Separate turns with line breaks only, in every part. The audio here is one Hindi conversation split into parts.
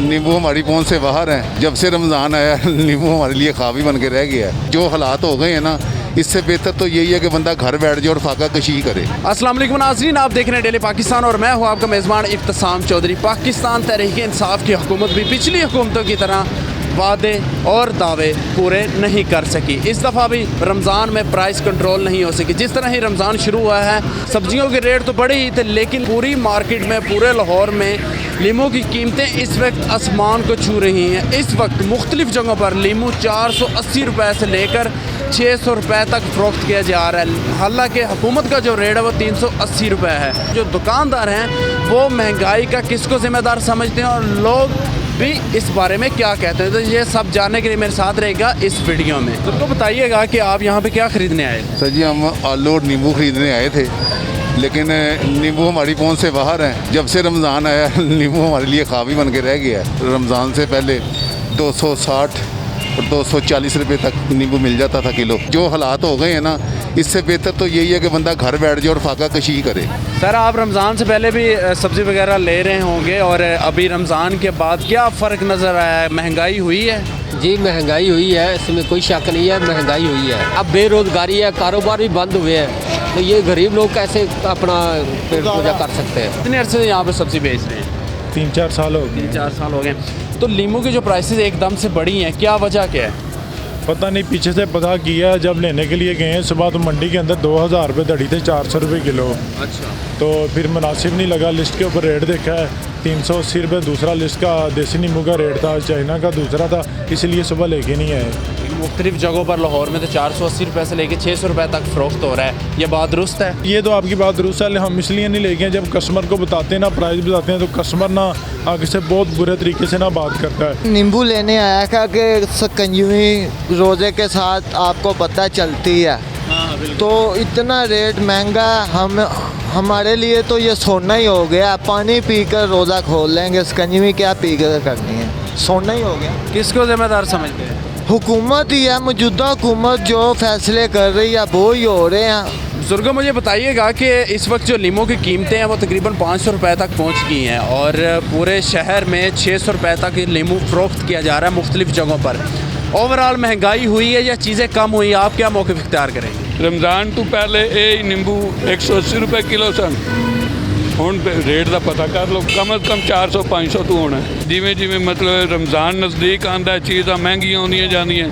नींबू हमारी पहुंच से बाहर हैं। जब से रमज़ान आया नींबू हमारे लिए ख्वाब बन के रह गया है। जो हालात हो गए हैं ना, इससे बेहतर तो यही है कि बंदा घर बैठ जाए और फाका कशी करे।
अस्सलाम वालेकुम नाज़रीन, आप देख रहे हैं डेली पाकिस्तान और मैं हूं आपका मेज़बान इब्तिसाम चौधरी। पाकिस्तान तहरीक इंसाफ की हुकूमत भी पिछली हुकूमतों की तरह वादे और दावे पूरे नहीं कर सकी। इस दफ़ा भी रमज़ान में प्राइस कंट्रोल नहीं हो सकी। जिस तरह ही रमज़ान शुरू हुआ है, सब्जियों के रेट तो बढ़े ही थे, लेकिन पूरी मार्केट में, पूरे लाहौर में लीमू की कीमतें इस वक्त आसमान को छू रही हैं। इस वक्त मुख्तलिफ जगहों पर लीमू 480 रुपये से लेकर 600 रुपये तक फ़रोख्त किया जा रहा है। हालांकि हुकूमत का जो रेट है वो 380 रुपये है। जो दुकानदार हैं वो महंगाई का किसको ज़िम्मेदार समझते हैं और लोग भी इस बारे में क्या कहते हैं, तो ये सब जानने के लिए मेरे साथ रहेगा इस वीडियो में। तो बताइएगा कि आप यहाँ पे क्या ख़रीदने आए थे?
सर जी, हम आलू और नींबू ख़रीदने आए थे, लेकिन नींबू हमारी पहुंच से बाहर हैं। जब से रमज़ान आया नींबू हमारे लिए ख्वाब बन के रह गया है। रमज़ान से पहले 260 और 240 रुपये तक नींबू मिल जाता था किलो। जो हालात हो गए हैं ना, इससे बेहतर तो यही है कि बंदा घर बैठ जाए और फाका कशी करे।
सर, आप रमज़ान से पहले भी सब्ज़ी वगैरह ले रहे होंगे और अभी रमज़ान के बाद क्या फ़र्क नज़र आया है? महंगाई हुई है?
जी, महंगाई हुई है, इसमें कोई शक नहीं है, महंगाई हुई है। अब बेरोज़गारी है, कारोबार भी बंद हुए हैं, तो ये गरीब लोग कैसे अपना पेट पूजा कर सकते हैं?
कितने अरसे से यहाँ पे सब्ज़ी बेच रहे हैं?
3-4 साल हो गए।
3-4 साल हो गए। तो लीमू की जो प्राइसेस एकदम से बढ़ी हैं, क्या वजह क्या है?
पता नहीं, पीछे से पता किया, जब लेने के लिए गए हैं सुबह तो मंडी के अंदर 2000 रुपये दड़ी थे, 400 रुपये किलो।
अच्छा।
तो फिर मुनासिब नहीं लगा, लिस्ट के ऊपर रेट देखा है 380 रुपये दूसरा लिस्ट का देसी नींबू का रेट था, चाइना का दूसरा था, इसलिए सुबह लेके नहीं आए।
मुख्तलिफ जगहों पर लाहौर में तो 480 रुपये से लेकर 600 रुपये तक फ़रोख्त हो रहा है। ये बात दुरुस्त है?
ये तो आपकी बात दुरुस्त है, हम इसलिए नहीं लेके, जब कस्टमर को बताते हैं ना, प्राइस बताते हैं, तो कस्टमर ना आगे से बहुत बुरे तरीके से ना बात करता है।
नींबू लेने आया था कि सकंजवी रोज़े के साथ आपको पता चलती है।
हाँ,
तो इतना रेट महंगा, हमारे लिए तो ये सोना ही हो गया। पानी पीकर रोज़ा खोल लेंगे, सकंजवी क्या पी कर करनी है, सोना ही हो गया।
किसको ज़िम्मेदार समझते हैं?
हुकूमत ही है, मौजूदा हुकूमत जो फैसले कर रही है वो ही हो रहे हैं।
बुजुर्गों, मुझे बताइएगा कि इस वक्त जो लीमू की कीमतें हैं वो तकरीबन 500 रुपये तक पहुंच गई हैं और पूरे शहर में 600 रुपये तक लीमू फ़रोख्त किया जा रहा है मुख्तलिफ जगहों पर। ओवरऑल महंगाई हुई है या चीज़ें कम हुई? आप क्या मौक़िफ़ इख्तियार करेंगे?
रमज़ान तो पहले ये नींबू 180 रुपये किलो सन, ਹੁਣ रेट का पता कर लो, कम अज़ कम 400-500 तो होना है। जिमें जिमें मतलब रमज़ान नज़दीक आंदा, चीज़ां महंगियां होंदियां जांदियां,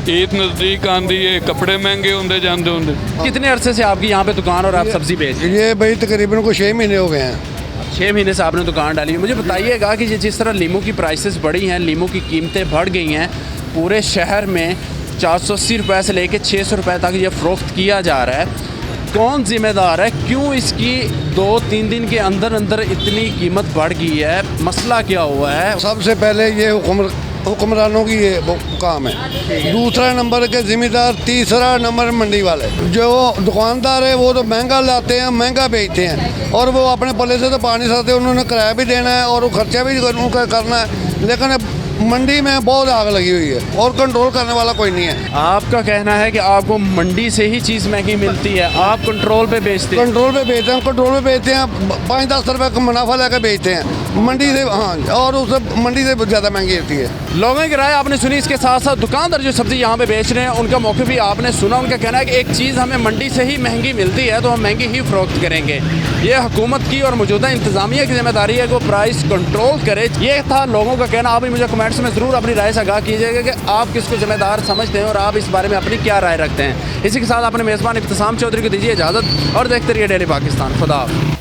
ईद नज़दीक आंदी है, कपड़े महंगे होंदे जांदे होंदे।
कितने अरसे से आपकी यहाँ पे दुकान और आप सब्ज़ी बेच रहे हैं?
ये भाई तकरीबन को 6 महीने हो गए हैं।
6 महीने से आपने दुकान डाली है। मुझे बताइएगा कि जिस तरह लीमू की प्राइसेस बढ़ी हैं, लीमू की कीमतें बढ़ गई हैं, पूरे शहर में 480 रुपये से लेकर 600 रुपये तक ये फ़रोख्त किया जा रहा है, कौन ज़िम्मेदार है? क्यों इसकी 2-3 दिन के अंदर अंदर इतनी कीमत बढ़ गई है? मसला क्या हुआ है?
सबसे पहले ये हुक्मरानों की ये काम है। दूसरा नंबर के ज़िम्मेदार, तीसरा नंबर मंडी वाले। जो दुकानदार है वो तो महंगा लाते हैं, महंगा बेचते हैं और वो अपने पल्ले से तो पा नहीं सकते, उन्होंने किराया भी देना है और वो खर्चा भी उनका करना है। लेकिन मंडी में बहुत आग लगी हुई है और कंट्रोल करने वाला कोई नहीं है।
आपका कहना है कि आपको मंडी से ही चीज़ महंगी मिलती है, आप कंट्रोल पे बेचते हैं?
कंट्रोल पे बेचते हैं, कंट्रोल पे बेचते हैं, 5-10 रुपये का मुनाफा लेकर बेचते हैं मंडी से। हाँ, और उस मंडी से ज़्यादा महंगी होती है।
लोगों की राय आपने सुनी, इसके साथ साथ दुकानदार जो सब्ज़ी यहाँ पे बेच रहे हैं उनका मौक़िफ़ भी आपने सुना। उनका कहना है कि एक चीज़ हमें मंडी से ही महंगी मिलती है तो हम महंगी ही फ़रोख्त करेंगे। ये हुकूमत की और मौजूदा इंतज़ामिया की जिम्मेदारी है कि वो प्राइस कंट्रोल करे। ये था लोगों का कहना। आप भी मुझे कमेंट्स में ज़रूर अपनी राय से आगाह कीजिएगा कि आप किसको ज़िम्मेदार समझते हैं और आप इस बारे में अपनी क्या राय रखते हैं। इसी के साथ अपने मेज़बान इब्तिसाम चौधरी को दीजिए इजाज़त और देखते रहिए डेली पाकिस्तान। खुदा हाफ़िज़।